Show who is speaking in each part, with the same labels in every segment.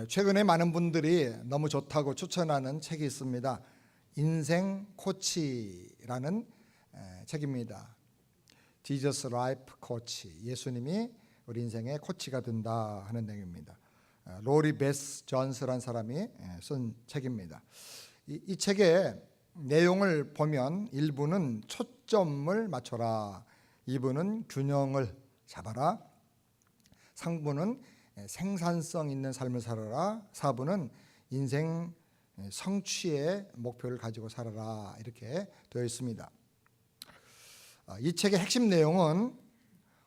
Speaker 1: 최근에 많은 분들이 너무 좋다고 추천하는 책이 있습니다. 인생 코치라는 책입니다. Jesus Life Coach, 예수님이 우리 인생의 코치가 된다 하는 내용입니다. 로리 베스 존스라는 사람이 쓴 책입니다. 이 책의 내용을 보면 1부는 초점을 맞춰라, 2부는 균형을 잡아라, 3부는 생산성 있는 삶을 살아라, 4부는 인생 성취의 목표를 가지고 살아라, 이렇게 되어 있습니다. 이 책의 핵심 내용은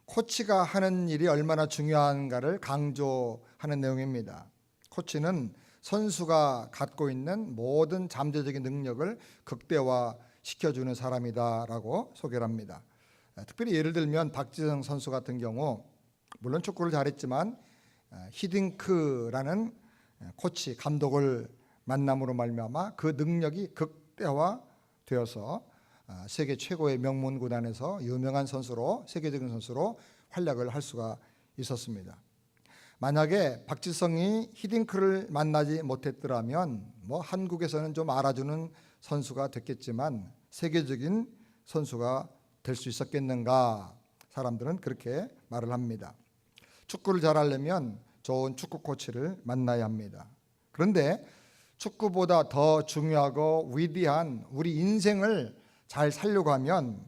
Speaker 1: 코치가 하는 일이 얼마나 중요한가를 강조하는 내용입니다. 코치는 선수가 갖고 있는 모든 잠재적인 능력을 극대화시켜주는 사람이다라고 소개를 합니다. 특별히 예를 들면 박지성 선수 같은 경우, 물론 축구를 잘했지만 히딩크라는 코치, 감독을 만남으로 말미암아 그 능력이 극대화되어서 세계 최고의 명문 구단에서 유명한 선수로, 세계적인 선수로 활약을 할 수가 있었습니다. 만약에 박지성이 히딩크를 만나지 못했더라면 한국에서는 좀 알아주는 선수가 됐겠지만 세계적인 선수가 될 수 있었겠는가, 사람들은 그렇게 말을 합니다. 축구를 잘하려면 좋은 축구 코치를 만나야 합니다. 그런데 축구보다 더 중요하고 위대한 우리 인생을 잘 살려고 하면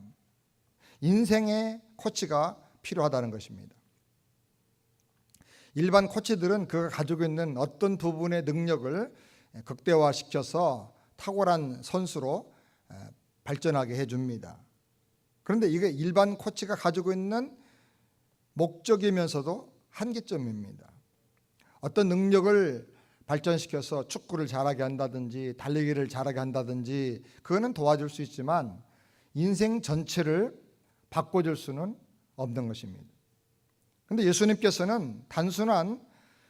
Speaker 1: 인생의 코치가 필요하다는 것입니다. 일반 코치들은 그가 가지고 있는 어떤 부분의 능력을 극대화시켜서 탁월한 선수로 발전하게 해줍니다. 그런데 이게 일반 코치가 가지고 있는 목적이면서도 한계점입니다. 어떤 능력을 발전시켜서 축구를 잘하게 한다든지 달리기를 잘하게 한다든지 그거는 도와줄 수 있지만 인생 전체를 바꿔줄 수는 없는 것입니다. 그런데 예수님께서는 단순한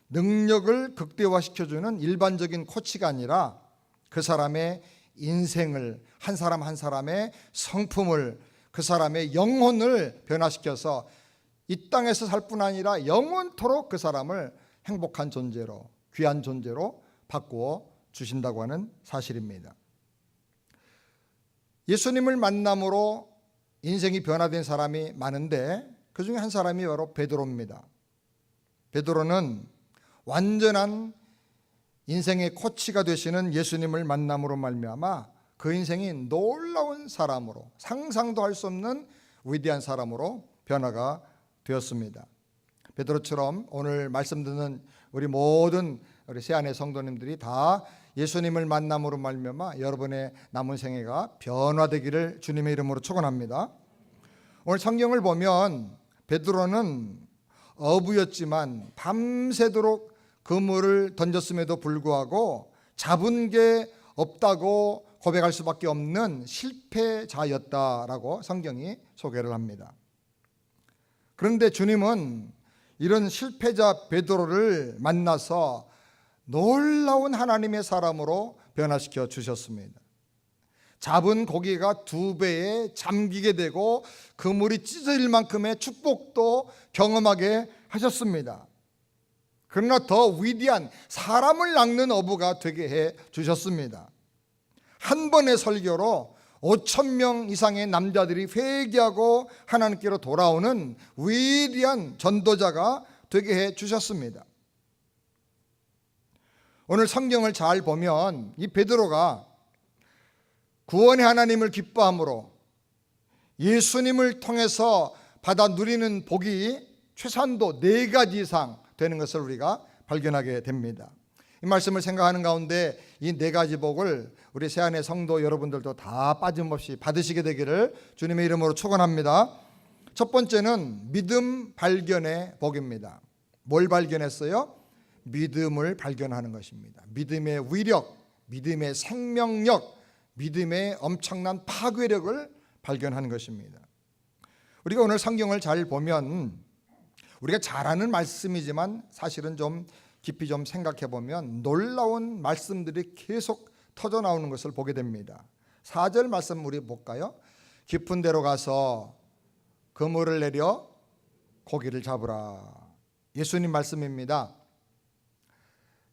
Speaker 1: 능력을 극대화시켜주는 일반적인 코치가 아니라 그 사람의 인생을, 한 사람 한 사람의 성품을, 그 사람의 영혼을 변화시켜서 이 땅에서 살 뿐 아니라 영원토록 그 사람을 행복한 존재로, 귀한 존재로 바꾸어 주신다고 하는 사실입니다. 예수님을 만남으로 인생이 변화된 사람이 많은데 그 중에 한 사람이 바로 베드로입니다. 베드로는 완전한 인생의 코치가 되시는 예수님을 만남으로 말미암아 그 인생이 놀라운 사람으로, 상상도 할 수 없는 위대한 사람으로 변화가 되었습니다. 베드로처럼 오늘 말씀 듣는 우리 모든 우리 새안의 성도님들이 다 예수님을 만남으로 말미암아 여러분의 남은 생애가 변화되기를 주님의 이름으로 축원합니다. 오늘 성경을 보면 베드로는 어부였지만 밤새도록 그물을 던졌음에도 불구하고 잡은 게 없다고 고백할 수밖에 없는 실패자였다라고 성경이 소개를 합니다. 그런데 주님은 이런 실패자 베드로를 만나서 놀라운 하나님의 사람으로 변화시켜 주셨습니다. 잡은 고기가 2배에 잠기게 되고 그물이 찢어질 만큼의 축복도 경험하게 하셨습니다. 그러나 더 위대한 사람을 낚는 어부가 되게 해 주셨습니다. 한 번의 설교로 5,000명 이상의 남자들이 회개하고 하나님께로 돌아오는 위대한 전도자가 되게 해 주셨습니다. 오늘 성경을 잘 보면 이 베드로가 구원의 하나님을 기뻐함으로 예수님을 통해서 받아 누리는 복이 최소한도 4가지 이상 되는 것을 우리가 발견하게 됩니다. 이 말씀을 생각하는 가운데 이 4가지 복을 우리 새안의 성도 여러분들도 다 빠짐없이 받으시게 되기를 주님의 이름으로 축원합니다. 첫 번째는 믿음 발견의 복입니다. 뭘 발견했어요? 믿음을 발견하는 것입니다. 믿음의 위력, 믿음의 생명력, 믿음의 엄청난 파괴력을 발견하는 것입니다. 우리가 오늘 성경을 잘 보면 우리가 잘 아는 말씀이지만 사실은 좀 깊이 좀 생각해 보면 놀라운 말씀들이 계속 터져 나오는 것을 보게 됩니다. 4절 말씀 우리 볼까요? 깊은 데로 가서 그물을 내려 고기를 잡으라. 예수님 말씀입니다.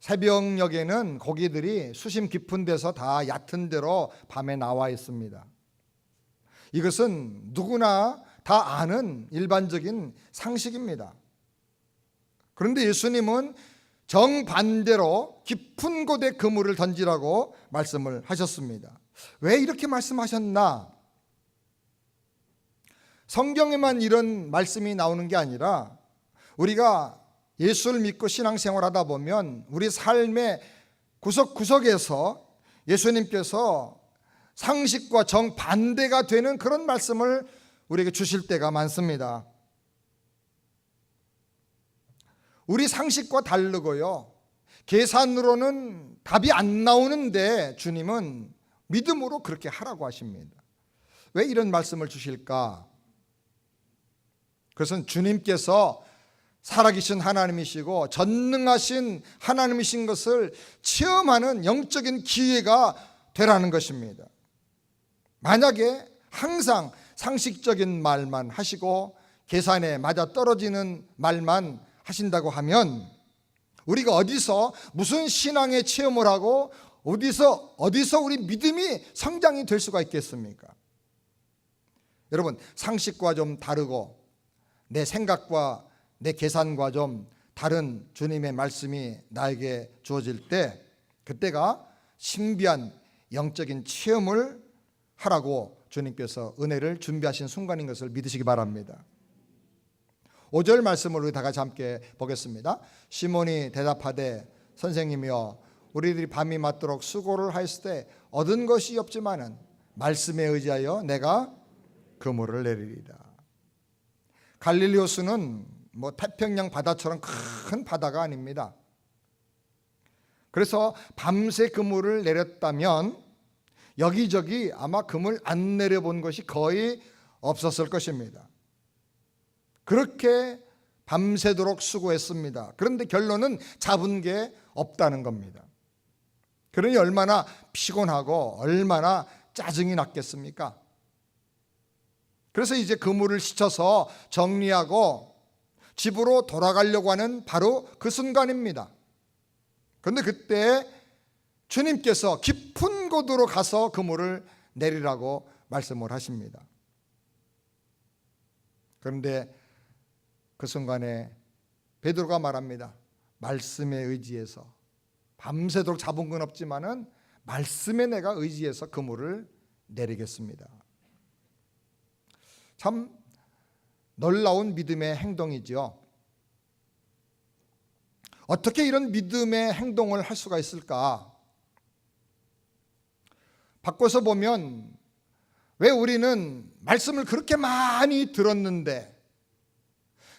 Speaker 1: 새벽녘에는 고기들이 수심 깊은 데서 다 얕은 데로 밤에 나와 있습니다. 이것은 누구나 다 아는 일반적인 상식입니다. 그런데 예수님은 정반대로 깊은 곳에 그물을 던지라고 말씀을 하셨습니다. 왜 이렇게 말씀하셨나? 성경에만 이런 말씀이 나오는 게 아니라 우리가 예수를 믿고 신앙생활 하다 보면 우리 삶의 구석구석에서 예수님께서 상식과 정반대가 되는 그런 말씀을 우리에게 주실 때가 많습니다. 우리 상식과 다르고요, 계산으로는 답이 안 나오는데 주님은 믿음으로 그렇게 하라고 하십니다. 왜 이런 말씀을 주실까? 그것은 주님께서 살아계신 하나님이시고 전능하신 하나님이신 것을 체험하는 영적인 기회가 되라는 것입니다. 만약에 항상 상식적인 말만 하시고 계산에 맞아 떨어지는 말만 하신다고 하면 우리가 어디서 무슨 신앙의 체험을 하고 어디서 우리 믿음이 성장이 될 수가 있겠습니까? 여러분, 상식과 좀 다르고 내 생각과 내 계산과 좀 다른 주님의 말씀이 나에게 주어질 때, 그때가 신비한 영적인 체험을 하라고 주님께서 은혜를 준비하신 순간인 것을 믿으시기 바랍니다. 5절 말씀을 우리 다 같이 함께 보겠습니다. 시몬이 대답하되 선생님이여, 우리들이 밤이 맞도록 수고를 하였을 때 얻은 것이 없지만은 말씀에 의지하여 내가 그물을 내리리다. 갈릴리 호수는 태평양 바다처럼 큰 바다가 아닙니다. 그래서 밤새 그물을 내렸다면 여기저기 아마 그물 안 내려본 것이 거의 없었을 것입니다. 그렇게 밤새도록 수고했습니다. 그런데 결론은 잡은 게 없다는 겁니다. 그러니 얼마나 피곤하고 얼마나 짜증이 났겠습니까? 그래서 이제 그물을 씻어서 정리하고 집으로 돌아가려고 하는 바로 그 순간입니다. 그런데 그때 주님께서 깊은 곳으로 가서 그물을 내리라고 말씀을 하십니다. 그런데 그 순간에 베드로가 말합니다. 말씀에 의지해서, 밤새도록 잡은 건 없지만은 말씀에 내가 의지해서 그물을 내리겠습니다. 참 놀라운 믿음의 행동이지요. 어떻게 이런 믿음의 행동을 할 수가 있을까? 바꿔서 보면 왜 우리는 말씀을 그렇게 많이 들었는데,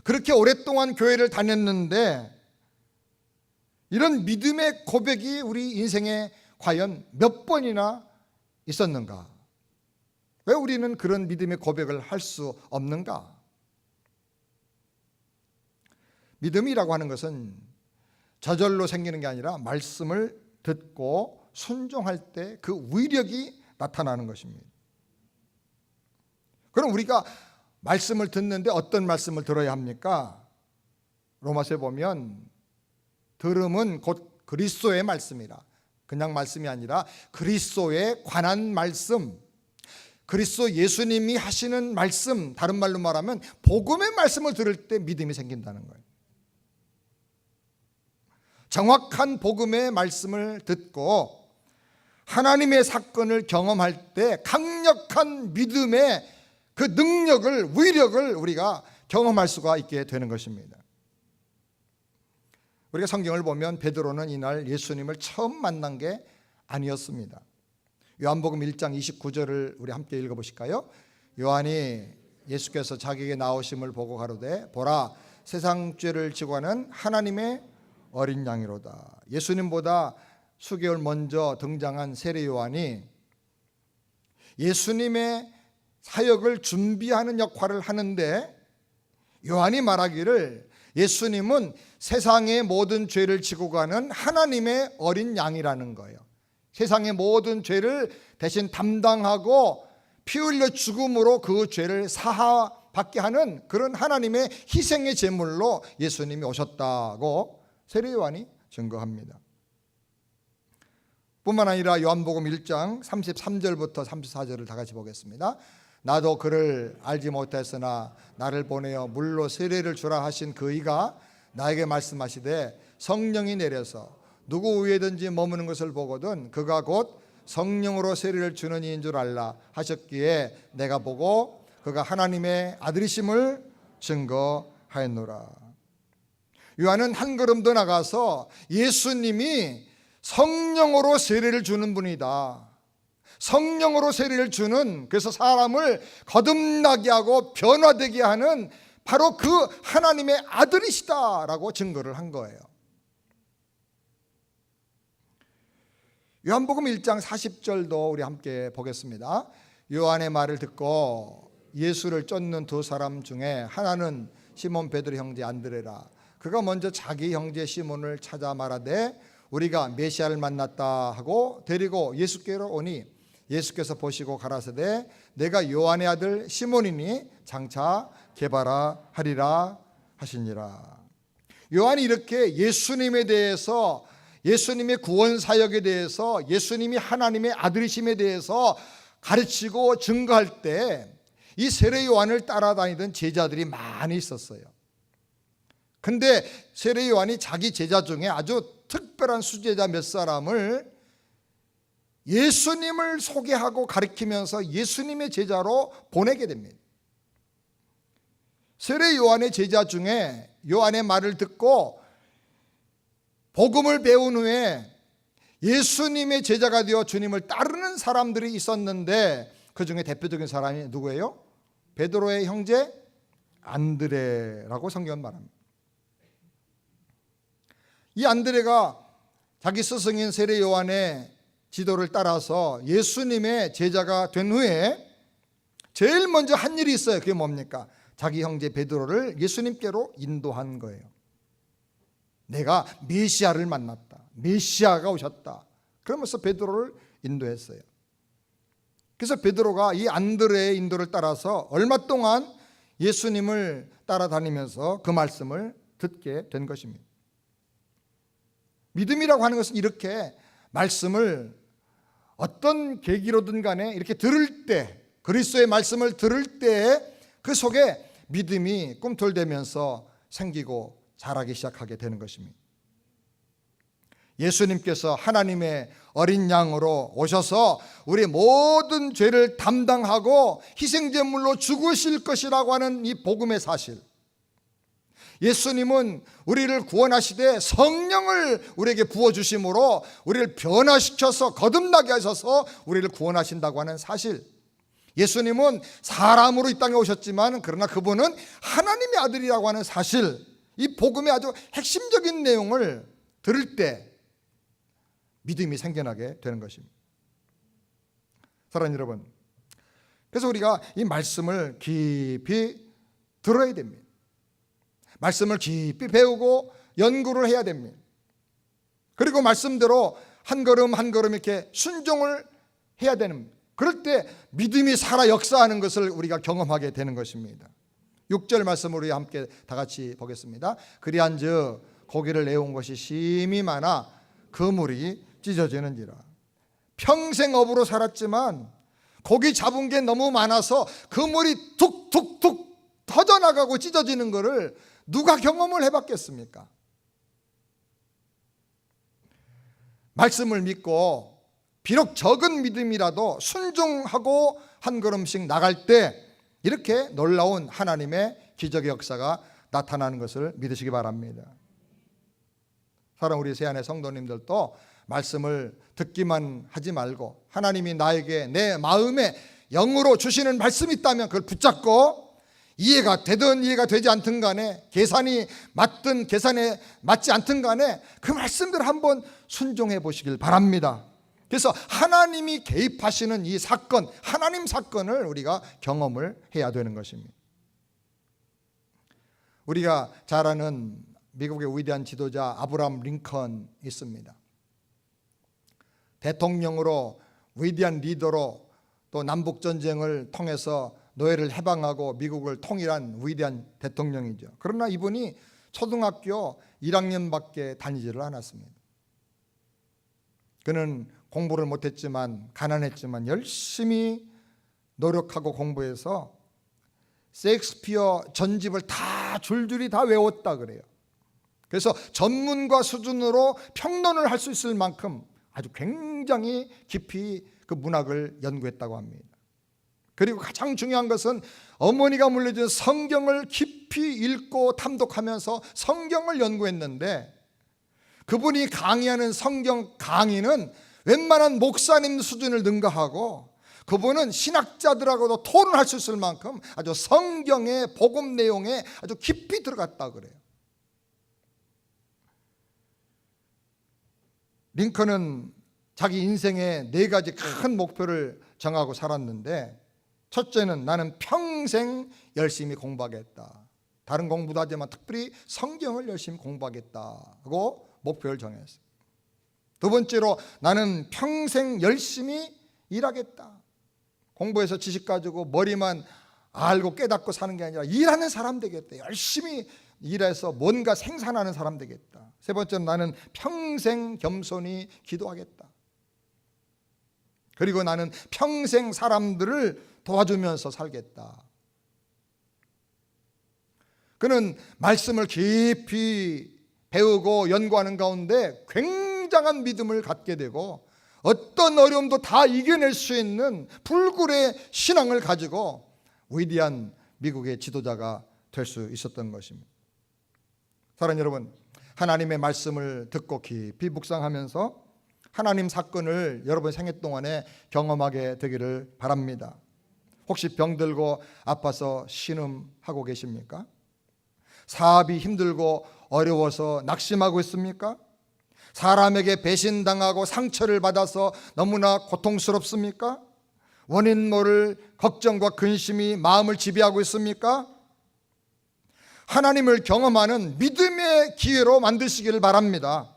Speaker 1: 그렇게 오랫동안 교회를 다녔는데 이런 믿음의 고백이 우리 인생에 과연 몇 번이나 있었는가? 왜 우리는 그런 믿음의 고백을 할 수 없는가? 믿음이라고 하는 것은 저절로 생기는 게 아니라 말씀을 듣고 순종할 때 그 위력이 나타나는 것입니다. 그럼 우리가 말씀을 듣는데 어떤 말씀을 들어야 합니까? 로마서에 보면 들음은 곧 그리스도의 말씀이라. 그냥 말씀이 아니라 그리스도에 관한 말씀, 그리스도 예수님이 하시는 말씀, 다른 말로 말하면 복음의 말씀을 들을 때 믿음이 생긴다는 거예요. 정확한 복음의 말씀을 듣고 하나님의 사건을 경험할 때 강력한 믿음의 그 능력을, 위력을 우리가 경험할 수가 있게 되는 것입니다. 우리가 성경을 보면 베드로는 이날 예수님을 처음 만난 게 아니었습니다. 요한복음 1장 29절을 우리 함께 읽어보실까요? 요한이 예수께서 자기에게 나오심을 보고 가로되 보라, 세상 죄를 지고 가는 하나님의 어린 양이로다. 예수님보다 수개월 먼저 등장한 세례 요한이 예수님의 사역을 준비하는 역할을 하는데, 요한이 말하기를 예수님은 세상의 모든 죄를 지고 가는 하나님의 어린 양이라는 거예요. 세상의 모든 죄를 대신 담당하고 피 흘려 죽음으로 그 죄를 사하받게 하는 그런 하나님의 희생의 제물로 예수님이 오셨다고 세례 요한이 증거합니다. 뿐만 아니라 요한복음 1장 33절부터 34절을 다 같이 보겠습니다. 나도 그를 알지 못했으나 나를 보내어 물로 세례를 주라 하신 그 이가 나에게 말씀하시되 성령이 내려서 누구 위에든지 머무는 것을 보거든 그가 곧 성령으로 세례를 주는 이인 줄 알라 하셨기에 내가 보고 그가 하나님의 아들이심을 증거하였노라. 요한은 한 걸음 더 나가서 예수님이 성령으로 세례를 주는 분이다, 성령으로 세례를 주는, 그래서 사람을 거듭나게 하고 변화되게 하는 바로 그 하나님의 아들이시다라고 증거를 한 거예요. 요한복음 1장 40절도 우리 함께 보겠습니다. 요한의 말을 듣고 예수를 쫓는 두 사람 중에 하나는 시몬 베드로 형제 안드레라. 그가 먼저 자기 형제 시몬을 찾아 말하되 우리가 메시아를 만났다 하고 데리고 예수께로 오니 예수께서 보시고 가라사대 내가 요한의 아들 시몬이니 장차 게바라 하리라 하시니라. 요한이 이렇게 예수님에 대해서, 예수님의 구원 사역에 대해서, 예수님이 하나님의 아들이심에 대해서 가르치고 증거할 때 이 세례 요한을 따라다니던 제자들이 많이 있었어요. 근데 세례 요한이 자기 제자 중에 아주 특별한 수제자 몇 사람을 예수님을 소개하고 가르치면서 예수님의 제자로 보내게 됩니다. 세례 요한의 제자 중에 요한의 말을 듣고 복음을 배운 후에 예수님의 제자가 되어 주님을 따르는 사람들이 있었는데 그 중에 대표적인 사람이 누구예요? 베드로의 형제 안드레라고 성경은 말합니다. 이 안드레가 자기 스승인 세례 요한의 지도를 따라서 예수님의 제자가 된 후에 제일 먼저 한 일이 있어요. 그게 뭡니까? 자기 형제 베드로를 예수님께로 인도한 거예요. 내가 메시아를 만났다, 메시아가 오셨다, 그러면서 베드로를 인도했어요. 그래서 베드로가 이 안드레의 인도를 따라서 얼마 동안 예수님을 따라다니면서 그 말씀을 듣게 된 것입니다. 믿음이라고 하는 것은 이렇게 말씀을 어떤 계기로든 간에 이렇게 들을 때, 그리스도의 말씀을 들을 때 그 속에 믿음이 꿈틀대면서 생기고 자라기 시작하게 되는 것입니다. 예수님께서 하나님의 어린 양으로 오셔서 우리 모든 죄를 담당하고 희생제물로 죽으실 것이라고 하는 이 복음의 사실, 예수님은 우리를 구원하시되 성령을 우리에게 부어주심으로 우리를 변화시켜서 거듭나게 하셔서 우리를 구원하신다고 하는 사실, 예수님은 사람으로 이 땅에 오셨지만 그러나 그분은 하나님의 아들이라고 하는 사실, 이 복음의 아주 핵심적인 내용을 들을 때 믿음이 생겨나게 되는 것입니다. 사랑하는 여러분, 그래서 우리가 이 말씀을 깊이 들어야 됩니다. 말씀을 깊이 배우고 연구를 해야 됩니다. 그리고 말씀대로 한 걸음 한 걸음 이렇게 순종을 해야 되는, 그럴 때 믿음이 살아 역사하는 것을 우리가 경험하게 되는 것입니다. 6절 말씀을 우리 함께 다 같이 보겠습니다. 그리한즉 고기를 내온 것이 심히 많아 그물이 찢어지는지라. 평생 어부로 살았지만 고기 잡은 게 너무 많아서 그물이 툭툭툭 터져나가고 찢어지는 것을 누가 경험을 해봤겠습니까? 말씀을 믿고 비록 적은 믿음이라도 순종하고 한 걸음씩 나갈 때 이렇게 놀라운 하나님의 기적의 역사가 나타나는 것을 믿으시기 바랍니다. 사랑하는 우리 새안의 성도님들도 말씀을 듣기만 하지 말고 하나님이 나에게 내 마음에 영으로 주시는 말씀이 있다면 그걸 붙잡고 이해가 되든 이해가 되지 않든 간에, 계산이 맞든 계산에 맞지 않든 간에 그 말씀들 한번 순종해 보시길 바랍니다. 그래서 하나님이 개입하시는 이 사건, 하나님 사건을 우리가 경험을 해야 되는 것입니다. 우리가 잘 아는 미국의 위대한 지도자 아브라함 링컨이 있습니다. 대통령으로, 위대한 리더로, 또 남북전쟁을 통해서 노예를 해방하고 미국을 통일한 위대한 대통령이죠. 그러나 이분이 초등학교 1학년밖에 다니지를 않았습니다. 그는 공부를 못했지만 가난했지만 열심히 노력하고 공부해서 셰익스피어 전집을 다 줄줄이 다 외웠다 그래요. 그래서 전문가 수준으로 평론을 할 수 있을 만큼 아주 굉장히 깊이 그 문학을 연구했다고 합니다. 그리고 가장 중요한 것은 어머니가 물려준 성경을 깊이 읽고 탐독하면서 성경을 연구했는데, 그분이 강의하는 성경 강의는 웬만한 목사님 수준을 능가하고 그분은 신학자들하고도 토론할 수 있을 만큼 아주 성경의 복음 내용에 아주 깊이 들어갔다 그래요. 링컨은 자기 인생에 4가지 큰 목표를 정하고 살았는데, 첫째는 나는 평생 열심히 공부하겠다. 다른 공부도 하지만 특별히 성경을 열심히 공부하겠다 하고 목표를 정했어요. 두 번째로 나는 평생 열심히 일하겠다. 공부해서 지식 가지고 머리만 알고 깨닫고 사는 게 아니라 일하는 사람 되겠다. 열심히 일해서 뭔가 생산하는 사람 되겠다. 세 번째는 나는 평생 겸손히 기도하겠다. 그리고 나는 평생 사람들을 도와주면서 살겠다. 그는 말씀을 깊이 배우고 연구하는 가운데 굉장한 믿음을 갖게 되고 어떤 어려움도 다 이겨낼 수 있는 불굴의 신앙을 가지고 위대한 미국의 지도자가 될 수 있었던 것입니다. 사랑하는 여러분, 하나님의 말씀을 듣고 깊이 묵상하면서 하나님 사건을 여러분 생애 동안에 경험하게 되기를 바랍니다. 혹시 병들고 아파서 신음하고 계십니까? 사업이 힘들고 어려워서 낙심하고 있습니까? 사람에게 배신당하고 상처를 받아서 너무나 고통스럽습니까? 원인 모를 걱정과 근심이 마음을 지배하고 있습니까? 하나님을 경험하는 믿음의 기회로 만드시기를 바랍니다.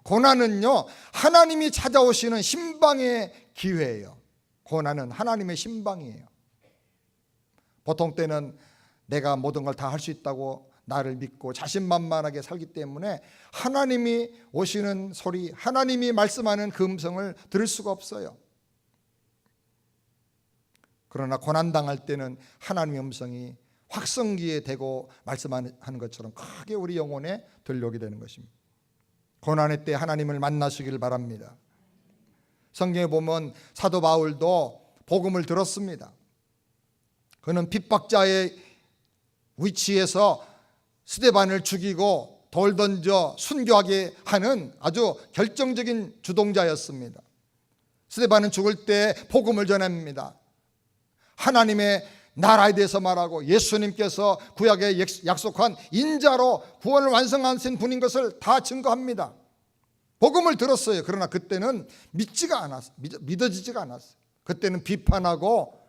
Speaker 1: 고난은요, 하나님이 찾아오시는 신방의 기회예요. 고난은 하나님의 신방이에요. 보통 때는 내가 모든 걸 다 할 수 있다고 나를 믿고 자신만만하게 살기 때문에 하나님이 오시는 소리, 하나님이 말씀하는 그 음성을 들을 수가 없어요. 그러나 고난당할 때는 하나님의 음성이 확성기에 대고 말씀하는 것처럼 크게 우리 영혼에 들려오게 되는 것입니다. 고난의 때 하나님을 만나시길 바랍니다. 성경에 보면 사도 바울도 복음을 들었습니다. 그는 핍박자의 위치에서 스데반을 죽이고 돌 던져 순교하게 하는 아주 결정적인 주동자였습니다. 스데반은 죽을 때 복음을 전합니다. 하나님의 나라에 대해서 말하고 예수님께서 구약에 약속한 인자로 구원을 완성하신 분인 것을 다 증거합니다. 복음을 들었어요. 그러나 그때는 믿어지지가 않았어요. 그때는 비판하고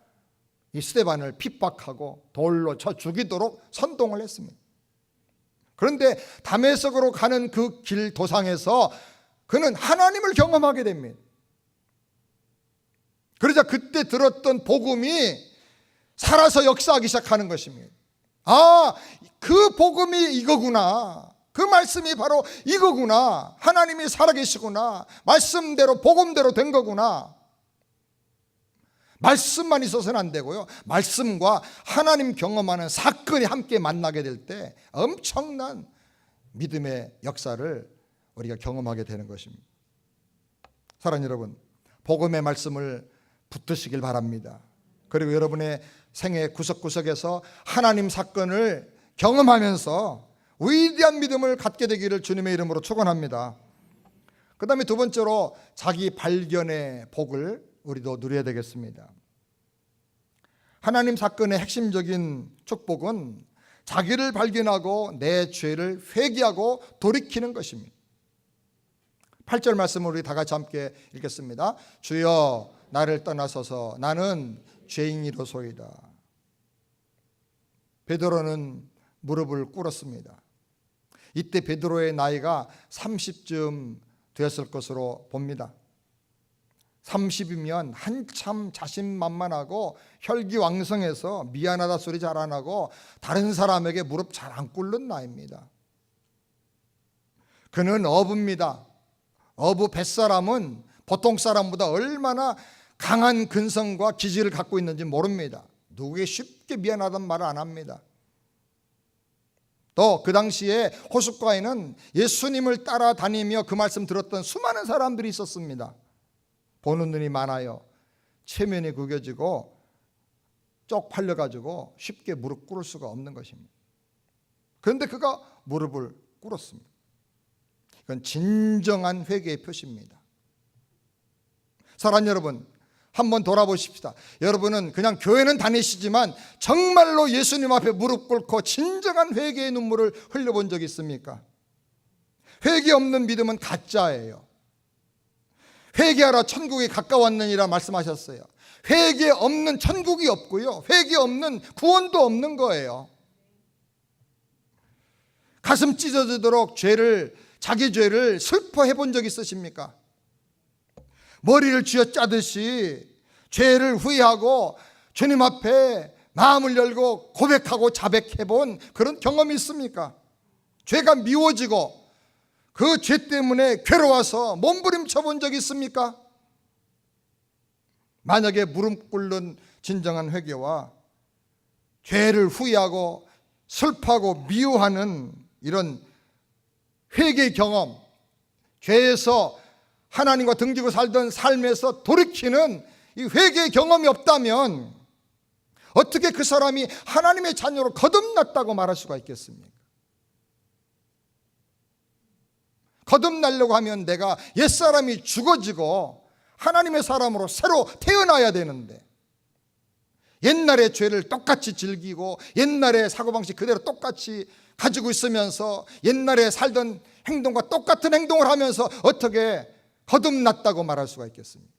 Speaker 1: 이 스데반을 핍박하고 돌로 쳐 죽이도록 선동을 했습니다. 그런데 다메섹으로 가는 그 길 도상에서 그는 하나님을 경험하게 됩니다. 그러자 그때 들었던 복음이 살아서 역사하기 시작하는 것입니다. 아, 그 복음이 이거구나. 그 말씀이 바로 이거구나. 하나님이 살아계시구나. 말씀대로 복음대로 된 거구나. 말씀만 있어서는 안 되고요, 말씀과 하나님 경험하는 사건이 함께 만나게 될 때 엄청난 믿음의 역사를 우리가 경험하게 되는 것입니다. 사랑하는 여러분, 복음의 말씀을 붙드시길 바랍니다. 그리고 여러분의 생애 구석구석에서 하나님 사건을 경험하면서 위대한 믿음을 갖게 되기를 주님의 이름으로 축원합니다. 그 다음에 두 번째로 자기 발견의 복을 우리도 누려야 되겠습니다. 하나님 사건의 핵심적인 축복은 자기를 발견하고 내 죄를 회개하고 돌이키는 것입니다. 8절 말씀을 우리 다 같이 함께 읽겠습니다. 주여 나를 떠나소서 나는 죄인이로소이다. 베드로는 무릎을 꿇었습니다. 이때 베드로의 나이가 30쯤 되었을 것으로 봅니다. 30이면 한참 자신만만하고 혈기왕성해서 미안하다 소리 잘 안 하고 다른 사람에게 무릎 잘 안 꿇는 나이입니다. 그는 어부입니다. 어부 뱃사람은 보통 사람보다 얼마나 강한 근성과 기질을 갖고 있는지 모릅니다. 누구에게 쉽게 미안하다는 말을 안 합니다. 또 그 당시에 호숫가에는 예수님을 따라다니며 그 말씀 들었던 수많은 사람들이 있었습니다. 보는 눈이 많아요. 체면이 구겨지고 쪽팔려가지고 쉽게 무릎 꿇을 수가 없는 것입니다. 그런데 그가 무릎을 꿇었습니다. 이건 진정한 회개의 표시입니다. 사랑하는 여러분, 한번 돌아보십시다. 여러분은 그냥 교회는 다니시지만 정말로 예수님 앞에 무릎 꿇고 진정한 회개의 눈물을 흘려본 적이 있습니까? 회개 없는 믿음은 가짜예요. 회개하라 천국이 가까웠느니라 말씀하셨어요. 회개 없는 천국이 없고요, 회개 없는 구원도 없는 거예요. 가슴 찢어지도록 자기 죄를 슬퍼해 본 적 있으십니까? 머리를 쥐어짜듯이 죄를 후회하고 주님 앞에 마음을 열고 고백하고 자백해 본 그런 경험이 있습니까? 죄가 미워지고 그 죄 때문에 괴로워서 몸부림쳐 본 적이 있습니까? 만약에 무릎 꿇는 진정한 회개와 죄를 후회하고 슬퍼하고 미워하는 이런 회개의 경험, 죄에서 하나님과 등지고 살던 삶에서 돌이키는 이 회개의 경험이 없다면 어떻게 그 사람이 하나님의 자녀로 거듭났다고 말할 수가 있겠습니까? 거듭나려고 하면 내가 옛사람이 죽어지고 하나님의 사람으로 새로 태어나야 되는데, 옛날의 죄를 똑같이 즐기고 옛날의 사고방식 그대로 똑같이 가지고 있으면서 옛날에 살던 행동과 똑같은 행동을 하면서 어떻게 거듭났다고 말할 수가 있겠습니까?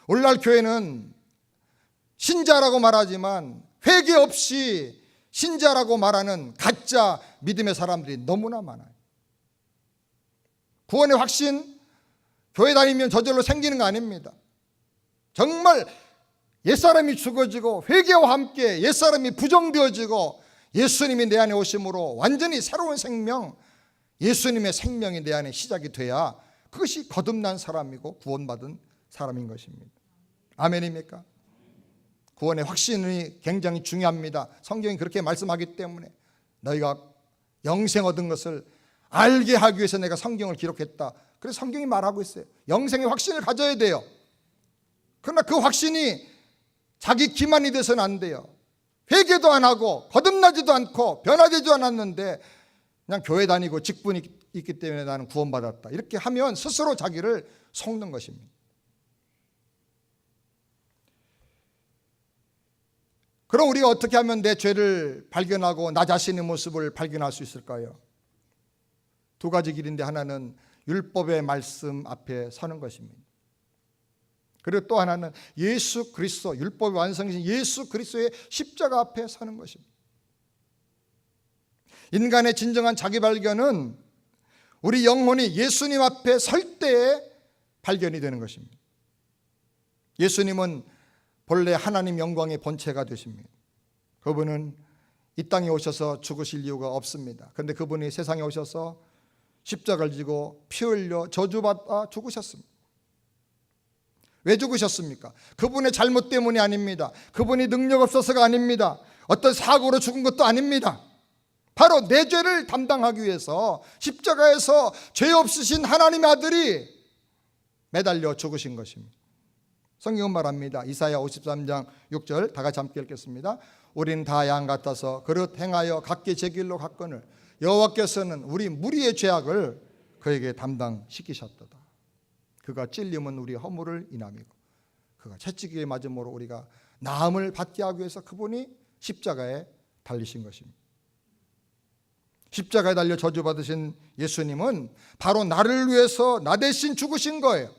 Speaker 1: 오늘날 교회는 신자라고 말하지만 회개 없이 신자라고 말하는 가짜 믿음의 사람들이 너무나 많아요. 구원의 확신, 교회 다니면 저절로 생기는 거 아닙니다. 정말 옛사람이 죽어지고 회개와 함께 옛사람이 부정되어지고 예수님이 내 안에 오심으로 완전히 새로운 생명, 예수님의 생명이 내 안에 시작이 돼야 그것이 거듭난 사람이고 구원받은 사람인 것입니다. 아멘입니까? 구원의 확신이 굉장히 중요합니다. 성경이 그렇게 말씀하기 때문에 너희가 영생 얻은 것을 알게 하기 위해서 내가 성경을 기록했다. 그래서 성경이 말하고 있어요. 영생의 확신을 가져야 돼요. 그러나 그 확신이 자기 기만이 돼서는 안 돼요. 회개도 안 하고 거듭나지도 않고 변화되지도 않았는데 그냥 교회 다니고 직분이 있기 때문에 나는 구원받았다, 이렇게 하면 스스로 자기를 속는 것입니다. 그럼 우리가 어떻게 하면 내 죄를 발견하고 나 자신의 모습을 발견할 수 있을까요? 두 가지 길인데, 하나는 율법의 말씀 앞에 서는 것입니다. 그리고 또 하나는 예수 그리스도, 율법의 완성이신 예수 그리스도의 십자가 앞에 서는 것입니다. 인간의 진정한 자기 발견은 우리 영혼이 예수님 앞에 설 때에 발견이 되는 것입니다. 예수님은 본래 하나님 영광의 본체가 되십니다. 그분은 이 땅에 오셔서 죽으실 이유가 없습니다. 그런데 그분이 세상에 오셔서 십자가를 지고 피 흘려 저주받아 죽으셨습니다. 왜 죽으셨습니까? 그분의 잘못 때문이 아닙니다. 그분이 능력 없어서가 아닙니다. 어떤 사고로 죽은 것도 아닙니다. 바로 내 죄를 담당하기 위해서 십자가에서 죄 없으신 하나님의 아들이 매달려 죽으신 것입니다. 성경은 말합니다. 이사야 53장 6절 다 같이 함께 읽겠습니다. 우리는 다 양 같아서 그릇 행하여 각기 제 길로 갔거늘 여호와께서는 우리 무리의 죄악을 그에게 담당시키셨도다. 그가 찔림은 우리 허물을 인함이고 그가 채찍에 맞음으로 우리가 나음을 받게 하기 위해서 그분이 십자가에 달리신 것입니다. 십자가에 달려 저주받으신 예수님은 바로 나를 위해서 나 대신 죽으신 거예요.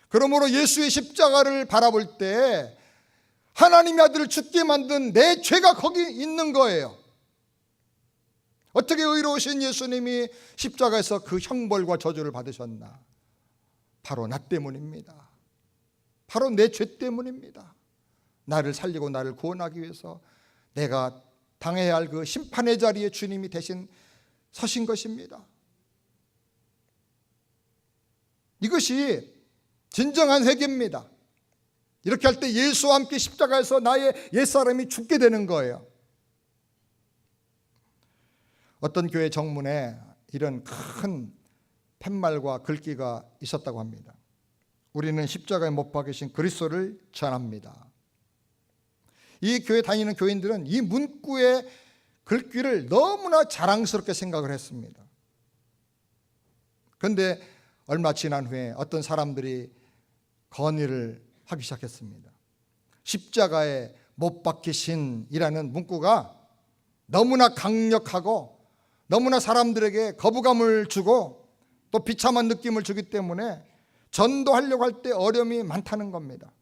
Speaker 1: 그러므로 예수의 십자가를 바라볼 때 하나님의 아들을 죽게 만든 내 죄가 거기 있는 거예요. 어떻게 의로우신 예수님이 십자가에서 그 형벌과 저주를 받으셨나? 바로 나 때문입니다. 바로 내 죄 때문입니다. 나를 살리고 나를 구원하기 위해서 내가 당해야 할 그 심판의 자리에 주님이 대신 서신 것입니다. 이것이 진정한 회개입니다. 이렇게 할 때 예수와 함께 십자가에서 나의 옛사람이 죽게 되는 거예요. 어떤 교회 정문에 이런 큰 팻말과 글귀가 있었다고 합니다. 우리는 십자가에 못 박히신 그리스도를 전합니다. 이 교회 다니는 교인들은 이 문구의 글귀를 너무나 자랑스럽게 생각을 했습니다. 그런데 얼마 지난 후에 어떤 사람들이 건의를 하기 시작했습니다. 십자가에 못 박히신이라는 문구가 너무나 강력하고 너무나 사람들에게 거부감을 주고 또 비참한 느낌을 주기 때문에 전도하려고 할 때 어려움이 많다는 겁니다.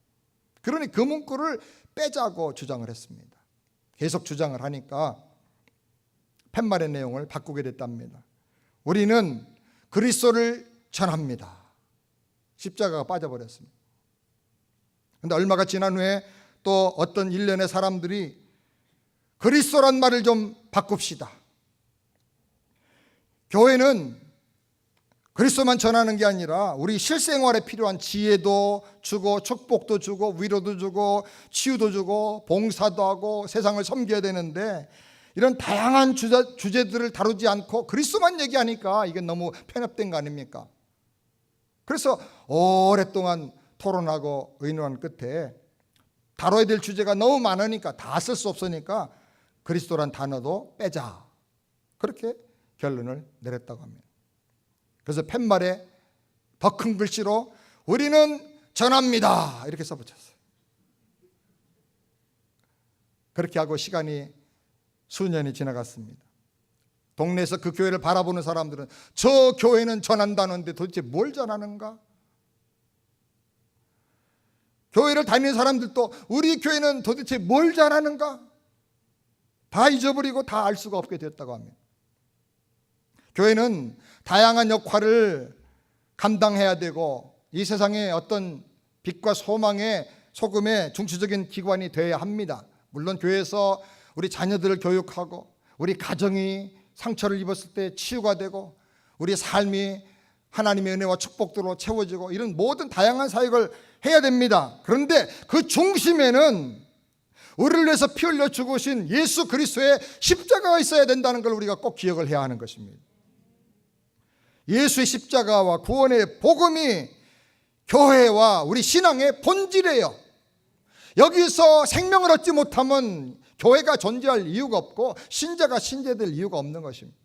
Speaker 1: 그러니 그 문구를 빼자고 주장을 했습니다. 계속 주장을 하니까 팻말의 내용을 바꾸게 됐답니다. 우리는 그리스도를 전합니다. 십자가가 빠져버렸습니다. 그런데 얼마가 지난 후에 또 어떤 일련의 사람들이 그리스도란 말을 좀 바꿉시다. 교회는 그리스도만 전하는 게 아니라 우리 실생활에 필요한 지혜도 주고 축복도 주고 위로도 주고 치유도 주고 봉사도 하고 세상을 섬겨야 되는데 이런 다양한 주제들을 다루지 않고 그리스도만 얘기하니까 이게 너무 편협된 거 아닙니까? 그래서 오랫동안 토론하고 의논한 끝에 다뤄야 될 주제가 너무 많으니까 다 쓸 수 없으니까 그리스도란 단어도 빼자. 그렇게 결론을 내렸다고 합니다. 그래서 팻말에 더 큰 글씨로 우리는 전합니다 이렇게 써붙였어요. 그렇게 하고 시간이 수년이 지나갔습니다. 동네에서 그 교회를 바라보는 사람들은 저 교회는 전한다는데 도대체 뭘 전하는가? 교회를 다니는 사람들도 우리 교회는 도대체 뭘 전하는가? 다 잊어버리고 다 알 수가 없게 되었다고 합니다. 교회는 다양한 역할을 감당해야 되고 이 세상의 어떤 빛과 소망의 소금의 중추적인 기관이 되어야 합니다. 물론 교회에서 우리 자녀들을 교육하고 우리 가정이 상처를 입었을 때 치유가 되고 우리 삶이 하나님의 은혜와 축복들로 채워지고 이런 모든 다양한 사역을 해야 됩니다. 그런데 그 중심에는 우리를 위해서 피 흘려 죽으신 예수 그리스도의 십자가가 있어야 된다는 걸 우리가 꼭 기억을 해야 하는 것입니다. 예수의 십자가와 구원의 복음이 교회와 우리 신앙의 본질이에요. 여기서 생명을 얻지 못하면 교회가 존재할 이유가 없고 신자가 신자될 이유가 없는 것입니다.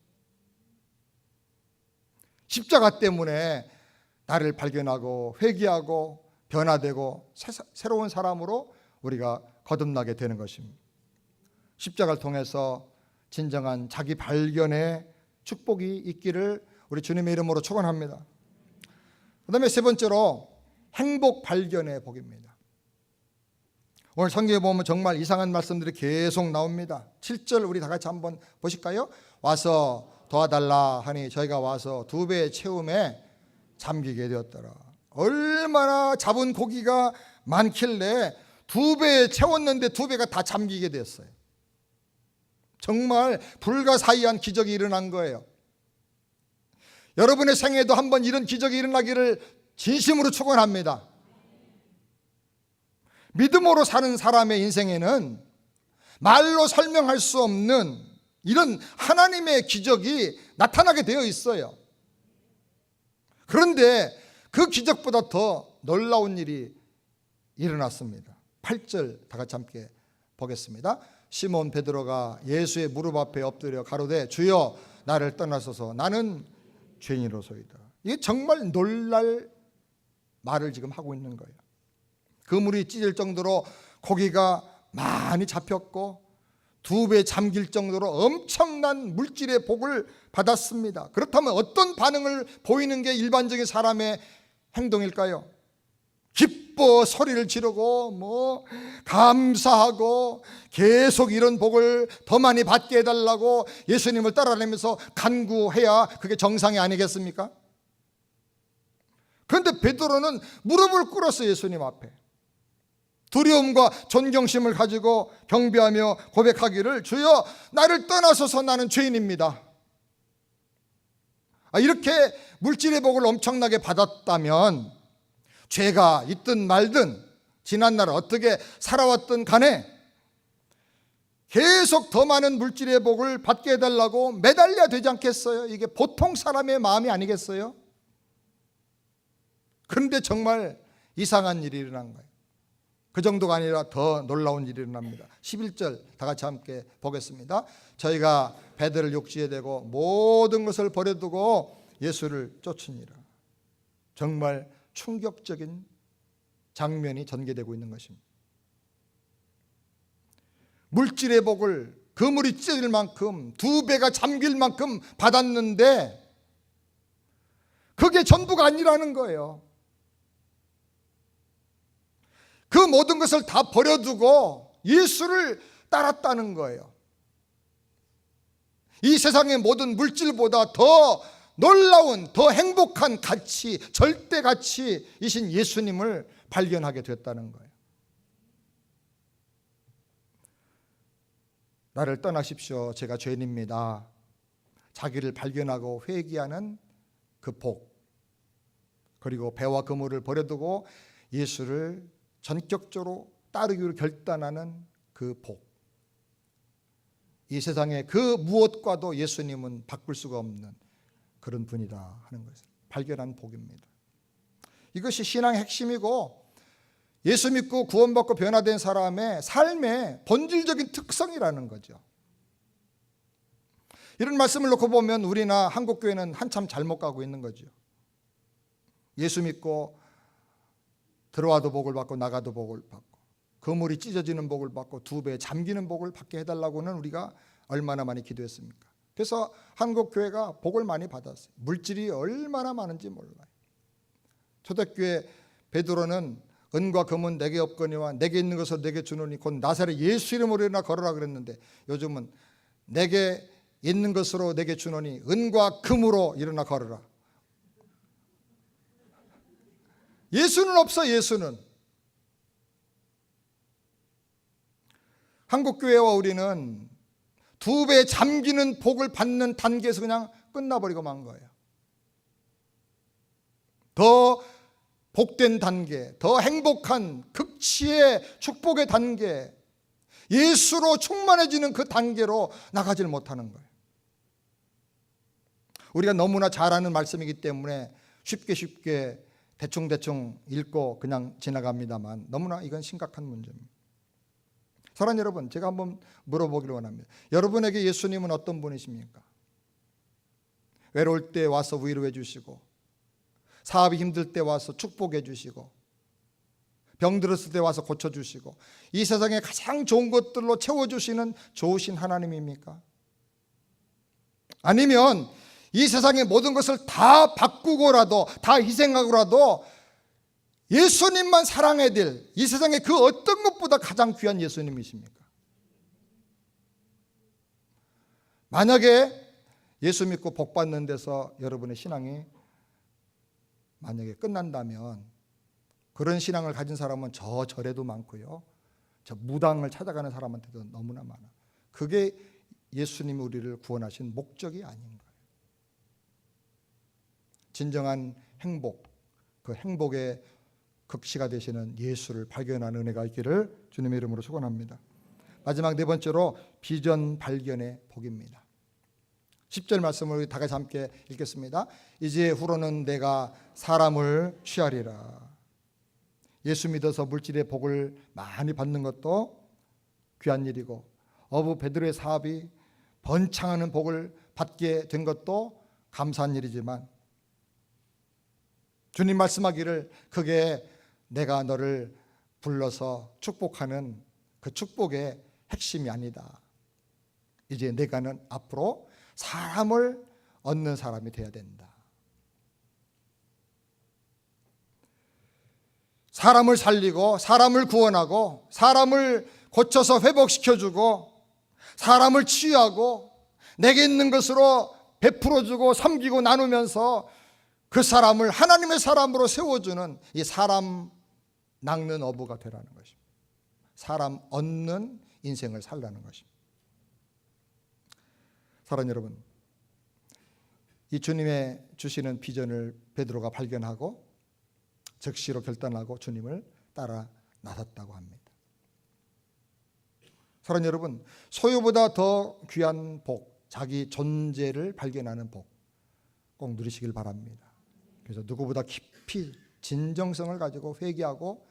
Speaker 1: 십자가 때문에 나를 발견하고 회개하고 변화되고 새로운 사람으로 우리가 거듭나게 되는 것입니다. 십자가를 통해서 진정한 자기 발견의 축복이 있기를 우리 주님의 이름으로 축원합니다. 그 다음에 세 번째로 행복 발견의 복입니다. 오늘 성경에 보면 정말 이상한 말씀들이 계속 나옵니다. 7절 우리 다 같이 한번 보실까요? 와서 도와달라 하니 저희가 와서 2배의 채움에 잠기게 되었더라. 얼마나 잡은 고기가 많길래 2배에 채웠는데 2배가 다 잠기게 됐어요. 정말 불가사의한 기적이 일어난 거예요. 여러분의 생애도 한번 이런 기적이 일어나기를 진심으로 축원합니다. 믿음으로 사는 사람의 인생에는 말로 설명할 수 없는 이런 하나님의 기적이 나타나게 되어 있어요. 그런데 그 기적보다 더 놀라운 일이 일어났습니다. 8절 다 같이 함께 보겠습니다. 시몬 베드로가 예수의 무릎 앞에 엎드려 가로되 주여 나를 떠나소서 나는 죄인으로소이다. 이게 정말 놀랄 말을 지금 하고 있는 거예요. 그물이 찢을 정도로 고기가 많이 잡혔고 2배 잠길 정도로 엄청난 물질의 복을 받았습니다. 그렇다면 어떤 반응을 보이는 게 일반적인 사람의 행동일까요? 기뻐 소리를 지르고 감사하고 계속 이런 복을 더 많이 받게 해달라고 예수님을 따라다니면서 간구해야 그게 정상이 아니겠습니까? 그런데 베드로는 무릎을 꿇었어요. 예수님 앞에 두려움과 존경심을 가지고 경배하며 고백하기를 주여 나를 떠나소서 나는 죄인입니다. 이렇게 물질의 복을 엄청나게 받았다면 죄가 있든 말든 지난날 어떻게 살아왔든 간에 계속 더 많은 물질의 복을 받게 해달라고 매달려야 되지 않겠어요? 이게 보통 사람의 마음이 아니겠어요? 그런데 정말 이상한 일이 일어난 거예요. 그 정도가 아니라 더 놀라운 일이 일어납니다. 11절 다 같이 함께 보겠습니다. 저희가 베드로를 욕지에 대고 모든 것을 버려두고 예수를 쫓으니라. 정말 충격적인 장면이 전개되고 있는 것입니다. 물질의 복을 그물이 찢어질 만큼 2배가 잠길 만큼 받았는데 그게 전부가 아니라는 거예요. 그 모든 것을 다 버려두고 예수를 따랐다는 거예요. 이 세상의 모든 물질보다 더 놀라운, 더 행복한 가치, 절대 가치이신 예수님을 발견하게 됐다는 거예요. 나를 떠나십시오. 제가 죄인입니다. 자기를 발견하고 회개하는 그 복, 그리고 배와 그물을 버려두고 예수를 전격적으로 따르기로 결단하는 그 복, 이 세상의 그 무엇과도 예수님은 바꿀 수가 없는 그런 분이다 하는 것을 발견한 복입니다. 이것이 신앙의 핵심이고 예수 믿고 구원받고 변화된 사람의 삶의 본질적인 특성이라는 거죠. 이런 말씀을 놓고 보면 우리나 한국교회는 한참 잘못 가고 있는 거죠. 예수 믿고 들어와도 복을 받고 나가도 복을 받고 그물이 찢어지는 복을 받고 2배 잠기는 복을 받게 해달라고는 우리가 얼마나 많이 기도했습니까? 그래서 한국교회가 복을 많이 받았어요. 물질이 얼마나 많은지 몰라요. 초대교회 베드로는 은과 금은 내게 없거니와 내게 있는 것을 내게 주노니 곧 나사렛 예수 이름으로 일어나 걸으라 그랬는데 요즘은 내게 있는 것으로 내게 주노니 은과 금으로 일어나 걸으라. 예수는 없어. 예수는. 한국교회와 우리는 2배 잠기는 복을 받는 단계에서 그냥 끝나버리고 만 거예요. 더 복된 단계, 더 행복한 극치의 축복의 단계, 예수로 충만해지는 그 단계로 나가질 못하는 거예요. 우리가 너무나 잘 아는 말씀이기 때문에 쉽게 대충 읽고 그냥 지나갑니다만 너무나 이건 심각한 문제입니다. 사랑하는 여러분, 제가 한번 물어보기를 원합니다. 여러분에게 예수님은 어떤 분이십니까? 외로울 때 와서 위로해 주시고, 사업이 힘들 때 와서 축복해 주시고, 병들었을 때 와서 고쳐주시고, 이 세상에 가장 좋은 것들로 채워주시는 좋으신 하나님입니까? 아니면 이 세상의 모든 것을 다 바꾸고라도, 다 희생하고라도 예수님만 사랑해야 될 이 세상의 그 어떤 것보다 가장 귀한 예수님이십니까? 만약에 예수 믿고 복 받는 데서 여러분의 신앙이 만약에 끝난다면, 그런 신앙을 가진 사람은 저 절에도 많고요, 저 무당을 찾아가는 사람한테도 너무나 많아. 그게 예수님이 우리를 구원하신 목적이 아닌 거예요. 진정한 행복, 그 행복의 극치가 되시는 예수를 발견하는 은혜가 있기를 주님의 이름으로 축원합니다. 마지막 4번째로 비전 발견의 복입니다. 10절 말씀을 다 같이 함께 읽겠습니다. 이제 후로는 내가 사람을 취하리라. 예수 믿어서 물질의 복을 많이 받는 것도 귀한 일이고, 어부 베드로의 사업이 번창하는 복을 받게 된 것도 감사한 일이지만, 주님 말씀하기를 그게 내가 너를 불러서 축복하는 그 축복의 핵심이 아니다. 이제 내가는 앞으로 사람을 얻는 사람이 되어야 된다. 사람을 살리고, 사람을 구원하고, 사람을 고쳐서 회복시켜주고, 사람을 치유하고, 내게 있는 것으로 베풀어주고 섬기고 나누면서 그 사람을 하나님의 사람으로 세워주는 이 사람 낚는 어부가 되라는 것입니다. 사람 얻는 인생을 살라는 것입니다. 사랑하는 여러분, 이 주님의 주시는 비전을 베드로가 발견하고 즉시로 결단하고 주님을 따라 나섰다고 합니다. 사랑하는 여러분, 소유보다 더 귀한 복, 자기 존재를 발견하는 복 꼭 누리시길 바랍니다. 그래서 누구보다 깊이 진정성을 가지고 회개하고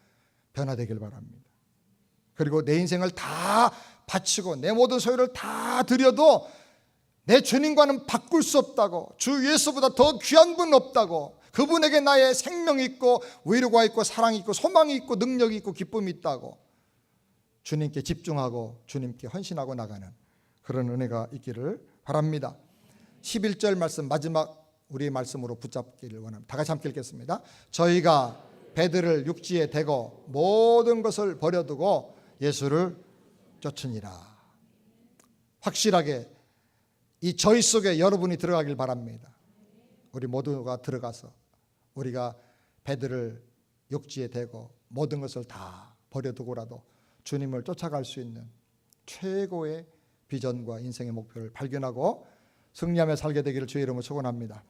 Speaker 1: 변화되길 바랍니다. 그리고 내 인생을 다 바치고 내 모든 소유를 다 드려도 내 주님과는 바꿀 수 없다고, 주 예수보다 더 귀한 분 없다고, 그분에게 나의 생명이 있고 위로가 있고 사랑이 있고 소망이 있고 능력이 있고 기쁨이 있다고 주님께 집중하고 주님께 헌신하고 나가는 그런 은혜가 있기를 바랍니다. 11절 말씀 마지막 우리의 말씀으로 붙잡기를 원합니다. 다 같이 함께 읽겠습니다. 저희가 배들을 육지에 대고 모든 것을 버려두고 예수를 쫓으니라. 확실하게 이 저희 속에 여러분이 들어가길 바랍니다. 우리 모두가 들어가서 우리가 배들을 육지에 대고 모든 것을 다 버려두고라도 주님을 쫓아갈 수 있는 최고의 비전과 인생의 목표를 발견하고 승리하며 살게 되기를 주의 이름으로 축원합니다.